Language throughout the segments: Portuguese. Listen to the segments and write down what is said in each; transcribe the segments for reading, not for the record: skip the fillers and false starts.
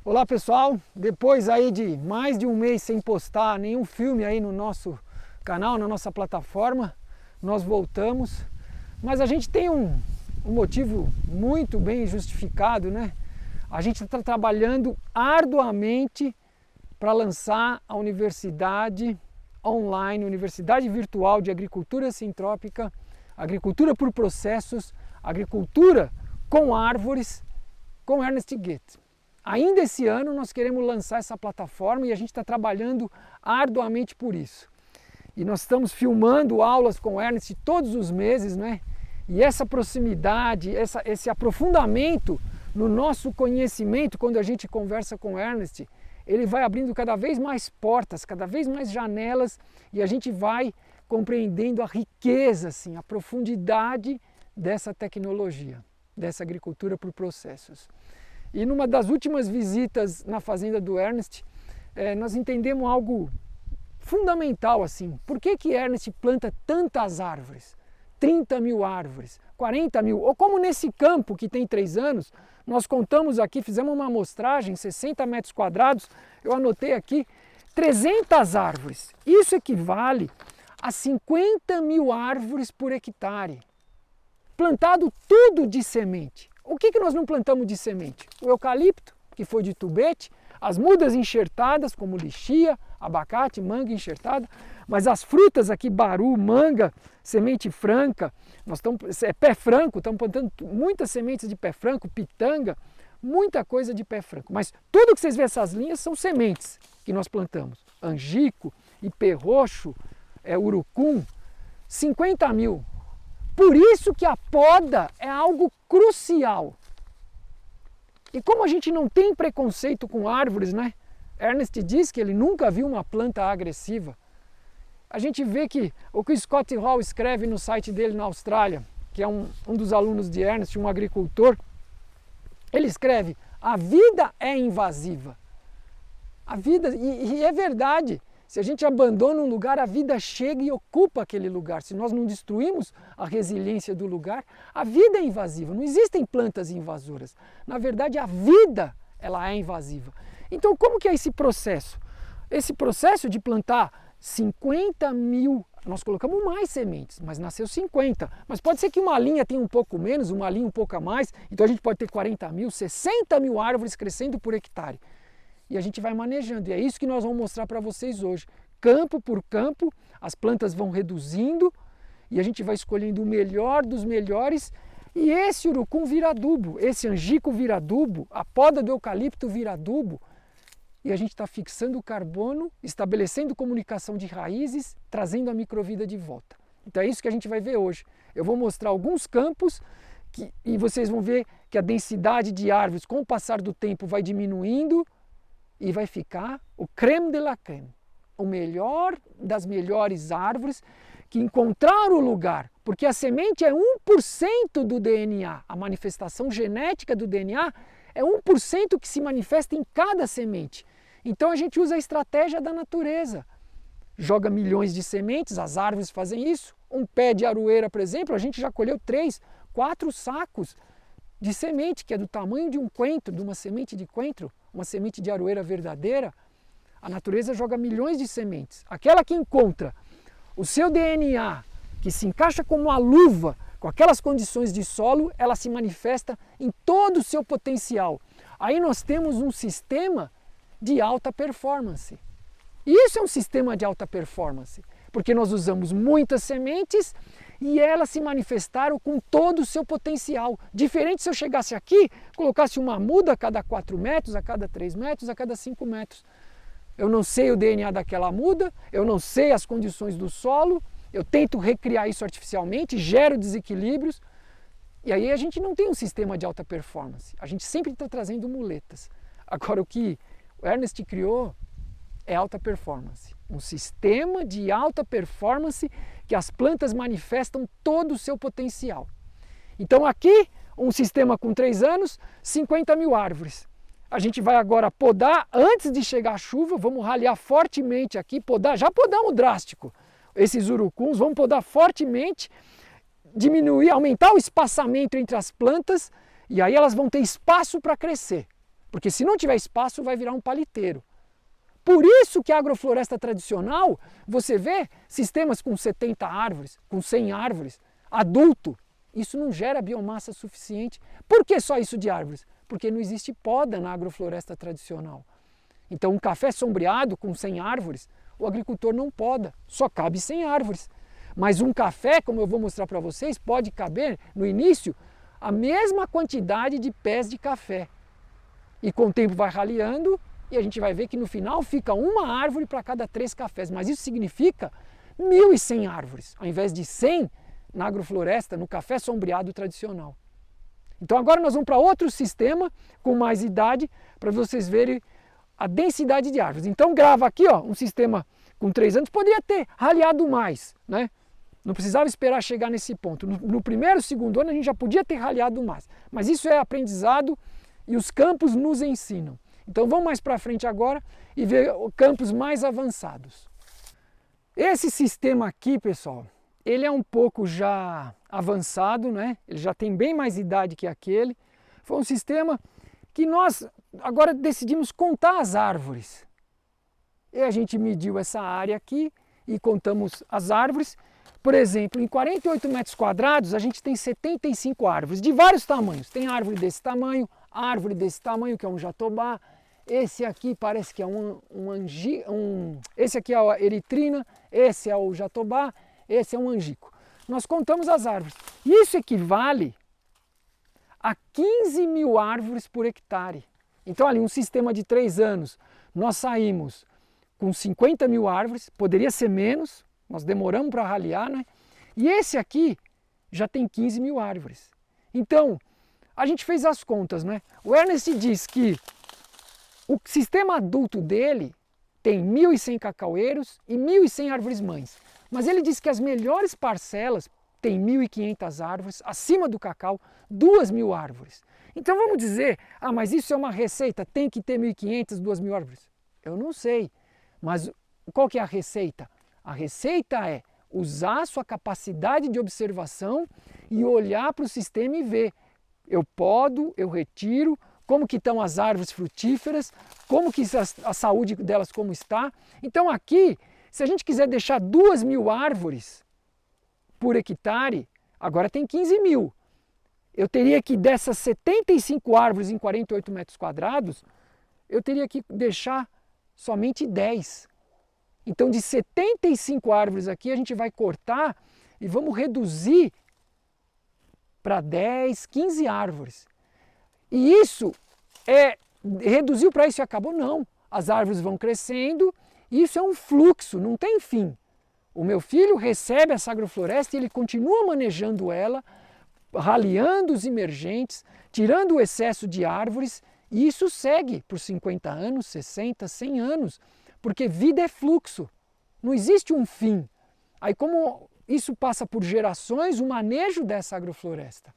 Olá pessoal, depois aí de mais de um mês sem postar nenhum filme aí no nosso canal, na nossa plataforma, nós voltamos, mas a gente tem um motivo muito bem justificado, né? A gente está trabalhando arduamente para lançar a universidade online, Universidade Virtual de Agricultura Sintrópica, Agricultura por Processos, Agricultura com Árvores, com Ernest Goethe. Ainda esse ano nós queremos lançar essa plataforma e a gente está trabalhando arduamente por isso. E nós estamos filmando aulas com o Ernest todos os meses, né? E essa proximidade, esse aprofundamento no nosso conhecimento, quando a gente conversa com o Ernest, ele vai abrindo cada vez mais portas, cada vez mais janelas, e a gente vai compreendendo a riqueza, assim, a profundidade dessa tecnologia, dessa agricultura por processos. E numa das últimas visitas na fazenda do Ernest, nós entendemos algo fundamental assim. Por que Ernest planta tantas árvores? 30 mil árvores, 40 mil, ou como nesse campo que tem 3 anos, nós contamos aqui, fizemos uma amostragem, 60 metros quadrados, eu anotei aqui, 300 árvores. Isso equivale a 50 mil árvores por hectare. Plantado tudo de semente. O que nós não plantamos de semente? O eucalipto, que foi de tubete, as mudas enxertadas, como lixia, abacate, manga enxertada, mas as frutas aqui, baru, manga, semente franca, pé franco, estamos plantando muitas sementes de pé franco, pitanga, muita coisa de pé franco. Mas tudo que vocês vêem essas linhas são sementes que nós plantamos. Angico, ipê roxo, urucum, 50 mil. Por isso que a poda é algo crucial. E como a gente não tem preconceito com árvores, né? Ernest diz que ele nunca viu uma planta agressiva. A gente vê que o que o Scott Hall escreve no site dele na Austrália, que é um dos alunos de Ernest, um agricultor, ele escreve: a vida é invasiva. A vida, e é verdade. Se a gente abandona um lugar, a vida chega e ocupa aquele lugar. Se nós não destruímos a resiliência do lugar, a vida é invasiva. Não existem plantas invasoras. Na verdade, a vida ela é invasiva. Então, como que é esse processo? Esse processo de plantar 50 mil, nós colocamos mais sementes, mas nasceu 50. Mas pode ser que uma linha tenha um pouco menos, uma linha um pouco a mais. Então a gente pode ter 40 mil, 60 mil árvores crescendo por hectare. E a gente vai manejando, e é isso que nós vamos mostrar para vocês hoje. Campo por campo, as plantas vão reduzindo e a gente vai escolhendo o melhor dos melhores. E esse urucum vira adubo, esse angico vira adubo, a poda do eucalipto vira adubo. E a gente está fixando o carbono, estabelecendo comunicação de raízes, trazendo a microvida de volta. Então é isso que a gente vai ver hoje. Eu vou mostrar alguns campos e vocês vão ver que a densidade de árvores com o passar do tempo vai diminuindo, e vai ficar o creme de la creme, o melhor das melhores árvores que encontraram o lugar, porque a semente é 1% do DNA, a manifestação genética do DNA é 1% que se manifesta em cada semente. Então a gente usa a estratégia da natureza, joga milhões de sementes, as árvores fazem isso, um pé de aroeira, por exemplo, a gente já colheu 3, 4 sacos de semente, que é do tamanho de um coentro, de uma semente de coentro, uma semente de aroeira verdadeira. A natureza joga milhões de sementes. Aquela que encontra o seu DNA, que se encaixa como uma luva, com aquelas condições de solo, ela se manifesta em todo o seu potencial. Aí nós temos um sistema de alta performance. E isso é um sistema de alta performance, porque nós usamos muitas sementes e elas se manifestaram com todo o seu potencial. Diferente se eu chegasse aqui, colocasse uma muda a cada 4 metros, a cada 3 metros, a cada 5 metros. Eu não sei o DNA daquela muda, eu não sei as condições do solo, eu tento recriar isso artificialmente, gero desequilíbrios, e aí a gente não tem um sistema de alta performance. A gente sempre está trazendo muletas. Agora o que o Ernest criou é alta performance. Um sistema de alta performance que as plantas manifestam todo o seu potencial. Então aqui, um sistema com 3 anos, 50 mil árvores. A gente vai agora podar, antes de chegar a chuva, vamos ralhar fortemente aqui, podar, já podamos drástico esses urucuns, vamos podar fortemente, diminuir, aumentar o espaçamento entre as plantas, e aí elas vão ter espaço para crescer. Porque se não tiver espaço, vai virar um paliteiro. Por isso que a agrofloresta tradicional, você vê sistemas com 70 árvores, com 100 árvores, adulto. Isso não gera biomassa suficiente. Por que só isso de árvores? Porque não existe poda na agrofloresta tradicional. Então um café sombreado com 100 árvores, o agricultor não poda, só cabe 100 árvores. Mas um café, como eu vou mostrar para vocês, pode caber no início a mesma quantidade de pés de café. E com o tempo vai raleando e a gente vai ver que no final fica uma árvore para cada 3 cafés. Mas isso significa 1.100 árvores, ao invés de 100 na agrofloresta, no café sombreado tradicional. Então agora nós vamos para outro sistema com mais idade para vocês verem a densidade de árvores. Então grava aqui, ó, um sistema com 3 anos, poderia ter raleado mais, né? Não precisava esperar chegar nesse ponto. No primeiro, segundo ano a gente já podia ter raleado mais. Mas isso é aprendizado e os campos nos ensinam. Então vamos mais para frente agora e ver campos mais avançados. Esse sistema aqui, pessoal, ele é um pouco já avançado, né? Ele já tem bem mais idade que aquele. Foi um sistema que nós agora decidimos contar as árvores. E a gente mediu essa área aqui e contamos as árvores. Por exemplo, em 48 metros quadrados a gente tem 75 árvores de vários tamanhos. Tem árvore desse tamanho, árvore desse tamanho que é um jatobá. Esse aqui parece que é esse aqui é a eritrina, esse é o jatobá, esse é um angico. Nós contamos as árvores. Isso equivale a 15 mil árvores por hectare. Então ali um sistema de 3 anos, nós saímos com 50 mil árvores, poderia ser menos, nós demoramos para ralear, né? E esse aqui já tem 15 mil árvores. Então, a gente fez as contas, né? O Ernest diz que o sistema adulto dele tem 1.100 cacaueiros e 1.100 árvores mães. Mas ele diz que as melhores parcelas têm 1.500 árvores, acima do cacau, 2.000 árvores. Então vamos dizer, mas isso é uma receita, tem que ter 1.500, 2.000 árvores? Eu não sei, mas qual que é a receita? A receita é usar a sua capacidade de observação e olhar para o sistema e ver. Eu podo, eu retiro, como que estão as árvores frutíferas, como que a saúde delas como está. Então aqui, se a gente quiser deixar 2.000 árvores por hectare, agora tem 15 mil. Eu teria que, dessas 75 árvores em 48 metros quadrados, eu teria que deixar somente 10. Então de 75 árvores aqui a gente vai cortar e vamos reduzir para 10, 15 árvores. E isso reduziu para isso e acabou? Não. As árvores vão crescendo e isso é um fluxo, não tem fim. O meu filho recebe essa agrofloresta e ele continua manejando ela, raleando os emergentes, tirando o excesso de árvores e isso segue por 50 anos, 60, 100 anos. Porque vida é fluxo, não existe um fim. Aí como isso passa por gerações, o manejo dessa agrofloresta.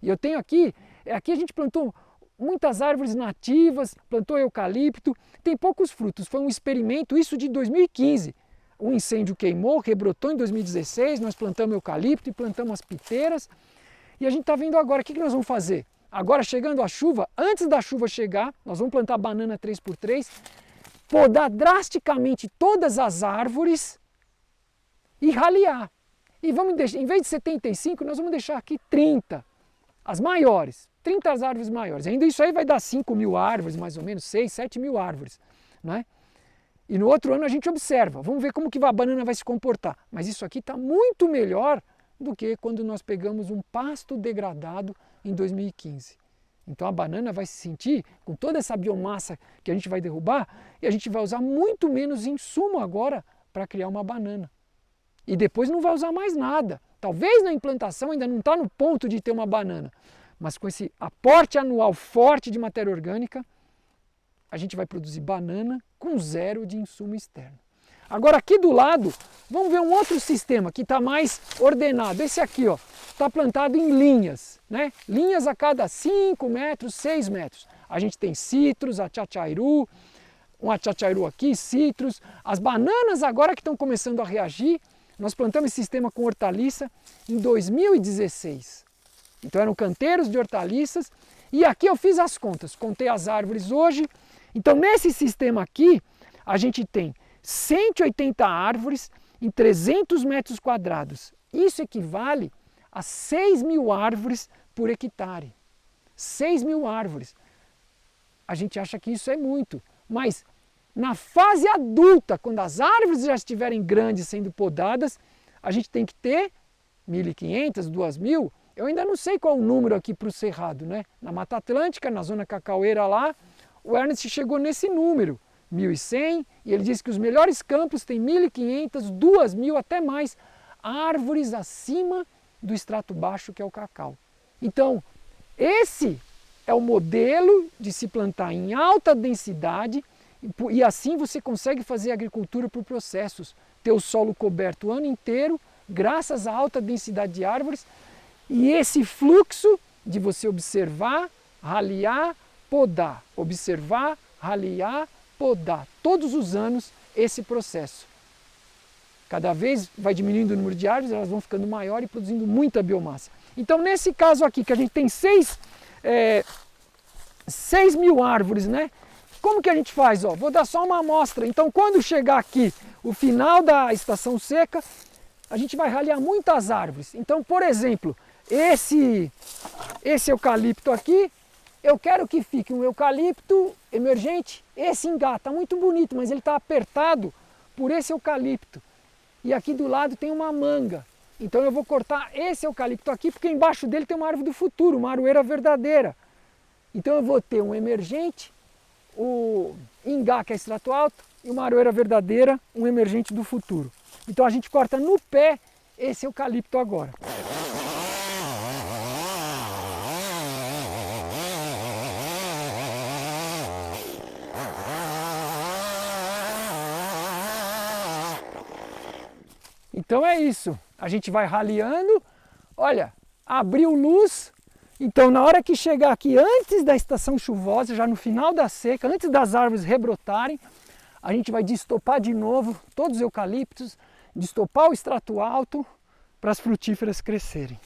E eu tenho aqui a gente plantou muitas árvores nativas, plantou eucalipto, tem poucos frutos. Foi um experimento, isso de 2015. Um incêndio queimou, rebrotou em 2016, nós plantamos eucalipto e plantamos as piteiras. E a gente está vendo agora, o que nós vamos fazer? Agora chegando a chuva, antes da chuva chegar, nós vamos plantar banana 3x3, podar drasticamente todas as árvores e ralear. E vamos deixar, em vez de 75, nós vamos deixar aqui 30, as maiores, 30 as árvores maiores. Ainda isso aí vai dar 5 mil árvores, mais ou menos, 6, 7 mil árvores. Né? E no outro ano a gente observa, vamos ver como que a banana vai se comportar. Mas isso aqui está muito melhor do que quando nós pegamos um pasto degradado em 2015. Então a banana vai se sentir com toda essa biomassa que a gente vai derrubar e a gente vai usar muito menos insumo agora para criar uma banana. E depois não vai usar mais nada. Talvez na implantação ainda não está no ponto de ter uma banana, mas com esse aporte anual forte de matéria orgânica, a gente vai produzir banana com 0 de insumo externo. Agora aqui do lado, vamos ver um outro sistema que está mais ordenado. Esse aqui, ó, está plantado em linhas, né? Linhas a cada 5 metros, 6 metros. A gente tem citros, achachairu, um achachairu aqui, citros. As bananas agora que estão começando a reagir. Nós plantamos esse sistema com hortaliça em 2016. Então eram canteiros de hortaliças E aqui eu fiz as contas, contei as árvores hoje. Então nesse sistema aqui, a gente tem 180 árvores em 300 metros quadrados. Isso equivale a 6.000 árvores por hectare. 6.000 árvores. A gente acha que isso é muito, mas na fase adulta, quando as árvores já estiverem grandes sendo podadas, a gente tem que ter 1.500, 2.000. Eu ainda não sei qual o número aqui para o Cerrado, né? Na Mata Atlântica, na zona cacaueira lá, o Ernest chegou nesse número, 1.100, e ele disse que os melhores campos têm 1.500, 2.000, até mais árvores acima do extrato baixo, que é o cacau. Então, esse é o modelo de se plantar em alta densidade e assim você consegue fazer agricultura por processos, ter o solo coberto o ano inteiro, graças à alta densidade de árvores, e esse fluxo de você observar, raliar, podar, observar, raliar, podar, todos os anos esse processo. Cada vez vai diminuindo o número de árvores, elas vão ficando maiores e produzindo muita biomassa. Então nesse caso aqui, que a gente tem 6.000 árvores, né? Como que a gente faz? Ó, vou dar só uma amostra. Então quando chegar aqui o final da estação seca, a gente vai raliar muitas árvores. Então, por exemplo, esse eucalipto aqui, eu quero que fique um eucalipto emergente. Esse engá está muito bonito, mas ele está apertado por esse eucalipto. E aqui do lado tem uma manga. Então eu vou cortar esse eucalipto aqui, porque embaixo dele tem uma árvore do futuro, uma aroeira verdadeira. Então eu vou ter um emergente, o ingá, que é extrato alto, e uma aroeira verdadeira, um emergente do futuro. Então a gente corta no pé esse eucalipto agora. Então é isso, a gente vai raliando, olha, abriu luz, então na hora que chegar aqui, antes da estação chuvosa, já no final da seca, antes das árvores rebrotarem, a gente vai destopar de novo todos os eucaliptos, destopar o extrato alto para as frutíferas crescerem.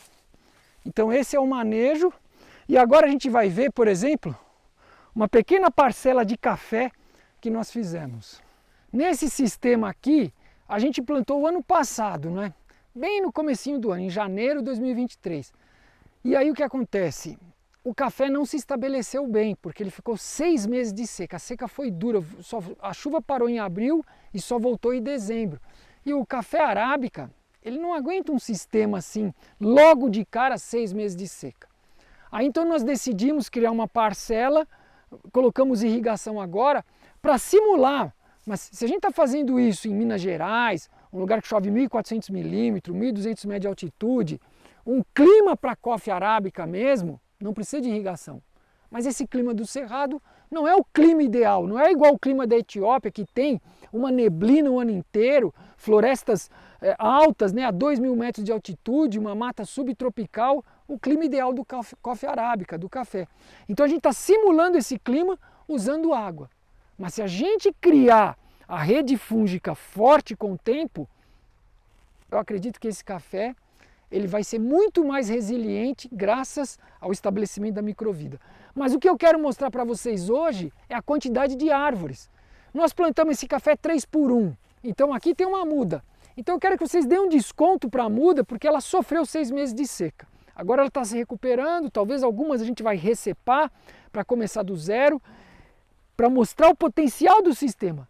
Então esse é o manejo, e agora a gente vai ver, por exemplo, uma pequena parcela de café que nós fizemos. Nesse sistema aqui, a gente plantou o ano passado, né? Bem no comecinho do ano, em janeiro de 2023. E aí o que acontece? O café não se estabeleceu bem, porque ele ficou 6 meses de seca. A seca foi dura, a chuva parou em abril e só voltou em dezembro. E o café arábica, ele não aguenta um sistema assim, logo de cara, 6 meses de seca. Aí então nós decidimos criar uma parcela, colocamos irrigação agora, para simular. Mas se a gente está fazendo isso em Minas Gerais, um lugar que chove 1.400 milímetros, 1.200 metros de altitude, um clima para coffee arábica mesmo, não precisa de irrigação. Mas esse clima do Cerrado não é o clima ideal, não é igual o clima da Etiópia, que tem uma neblina o ano inteiro, florestas altas, né, a 2.000 metros de altitude, uma mata subtropical, o clima ideal do coffee arábica, do café. Então a gente está simulando esse clima usando água. Mas se a gente criar a rede fúngica forte com o tempo, eu acredito que esse café ele vai ser muito mais resiliente graças ao estabelecimento da microvida. Mas o que eu quero mostrar para vocês hoje é a quantidade de árvores. Nós plantamos esse café 3x1, então aqui tem uma muda. Então eu quero que vocês deem um desconto para a muda, porque ela sofreu 6 meses de seca. Agora ela está se recuperando, talvez algumas a gente vai recepar para começar do zero, para mostrar o potencial do sistema.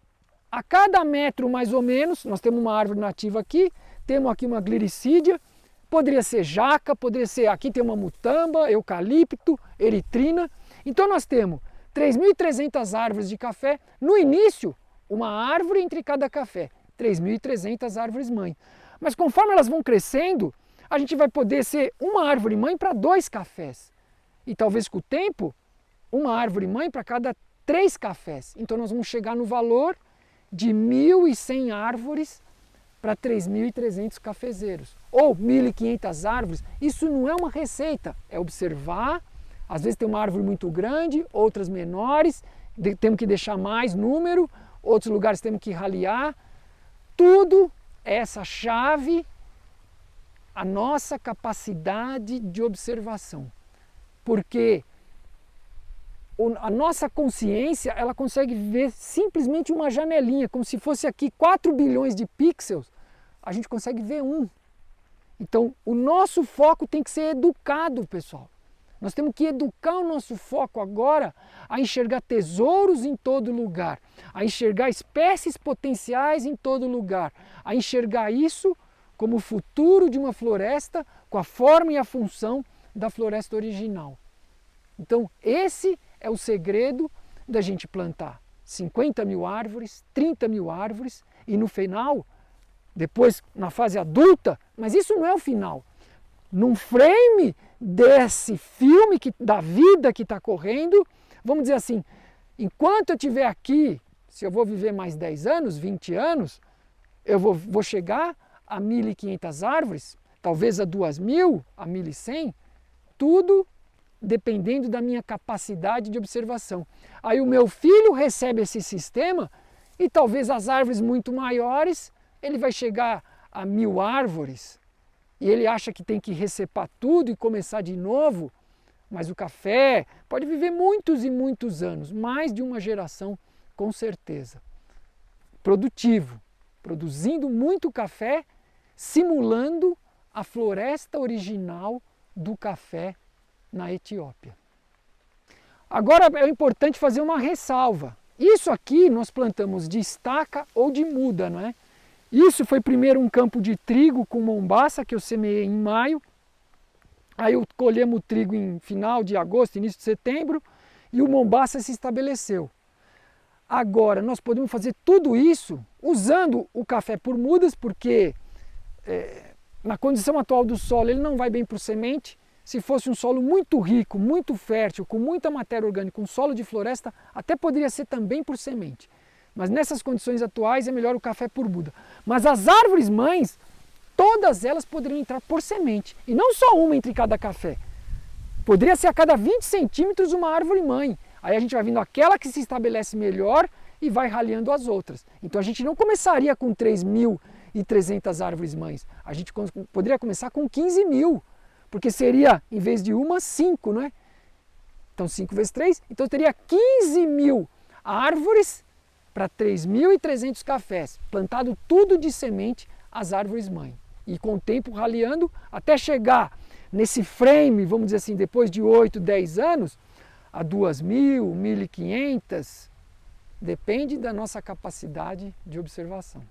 A cada metro mais ou menos, nós temos uma árvore nativa aqui, temos aqui uma gliricídia, poderia ser jaca, poderia ser, aqui tem uma mutamba, eucalipto, eritrina. Então nós temos 3.300 árvores de café, no início uma árvore entre cada café, 3.300 árvores mãe. Mas conforme elas vão crescendo, a gente vai poder ser uma árvore mãe para 2 cafés. E talvez com o tempo, uma árvore mãe para cada 3 cafés. Então nós vamos chegar no valor de 1.100 árvores para 3.300 cafezeiros. Ou 1.500 árvores. Isso não é uma receita, é observar. Às vezes tem uma árvore muito grande, outras menores, temos que deixar mais número, outros lugares temos que raliar. Tudo é essa chave, a nossa capacidade de observação. Porque a nossa consciência, ela consegue ver simplesmente uma janelinha, como se fosse aqui 4 bilhões de pixels, a gente consegue ver um. Então, o nosso foco tem que ser educado, pessoal. Nós temos que educar o nosso foco agora a enxergar tesouros em todo lugar, a enxergar espécies potenciais em todo lugar, a enxergar isso como o futuro de uma floresta com a forma e a função da floresta original. Então, esse é o segredo da gente plantar 50 mil árvores, 30 mil árvores e no final, depois na fase adulta, mas isso não é o final. Num frame desse filme da vida que está correndo, vamos dizer assim, enquanto eu estiver aqui, se eu vou viver mais 10 anos, 20 anos, eu vou chegar a 1.500 árvores, talvez a 2.000, a 1.100, tudo dependendo da minha capacidade de observação. Aí o meu filho recebe esse sistema e talvez as árvores muito maiores, ele vai chegar a 1.000 árvores e ele acha que tem que recepar tudo e começar de novo, mas o café pode viver muitos e muitos anos, mais de uma geração com certeza. Produtivo, produzindo muito café, simulando a floresta original do café na Etiópia. Agora é importante fazer uma ressalva. Isso aqui nós plantamos de estaca ou de muda, não é? Isso foi primeiro um campo de trigo com mombaça que eu semeei em maio. Aí colhemos o trigo em final de agosto, início de setembro, e o mombaça se estabeleceu. Agora nós podemos fazer tudo isso usando o café por mudas, porque na condição atual do solo ele não vai bem para semente. Se fosse um solo muito rico, muito fértil, com muita matéria orgânica, um solo de floresta, até poderia ser também por semente. Mas nessas condições atuais é melhor o café por muda. Mas as árvores mães, todas elas poderiam entrar por semente. E não só uma entre cada café. Poderia ser a cada 20 centímetros uma árvore mãe. Aí a gente vai vindo aquela que se estabelece melhor e vai ralhando as outras. Então a gente não começaria com 3.300 árvores mães. A gente poderia começar com 15.000. Porque seria, em vez de uma, 5, não é? Então 5 vezes 3, então teria 15.000 árvores para 3.300 cafés. Plantado tudo de semente as árvores mãe. E com o tempo raleando até chegar nesse frame, vamos dizer assim, depois de 8, 10 anos, a 2.000, 1.500, depende da nossa capacidade de observação.